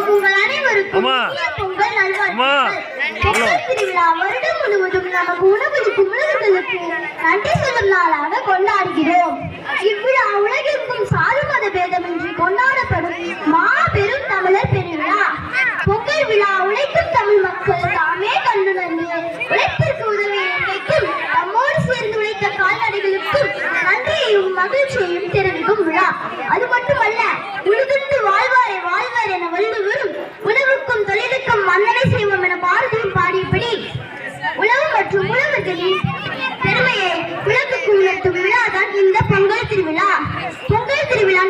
உங்கள் அனைவருக்கும் பொங்கல் நல்வாழ்த்துக்கள். பொங்கல் திருவிழா வருடம் முழுவதும் நமக்கு உணவளிக்கும் உலகங்களுக்கு நன்றி சொல்லும் நாளாக கொண்டாடுகிறோம். இவ்விழா உலகிற்கும் சாதி மத பேதமின்றி கொண்டாடப்படும் மாபெரும் தமிழர் பெருவிழா. பொங்கல் விழா உழைக்கும் தமிழ் மக்கள் தாமே கண்டுணர்ந்து உழைப்பிற்கு உதவியை நினைக்கும் நம்மோடு சேர்ந்து உழைத்த கால்நடைகளுக்கும் நன்றியையும் மகிழ்ச்சியையும் தெரிவிக்கும் விழா. அது மட்டுமல்ல, உழுதுண்டு வாழ்வாரே வாழ்வார் என வள்ளுவரும் உணவுக்கும் தொழிலுக்கும் மன்னரை செய்வோம் என பாரதியும் பாடியபடி உழவு மற்றும் உழவர்களின் பெருமையை உலகுக்கு உணர்த்தும் விழாதான் இந்த பொங்கல் திருவிழா. பொங்கல் திருவிழா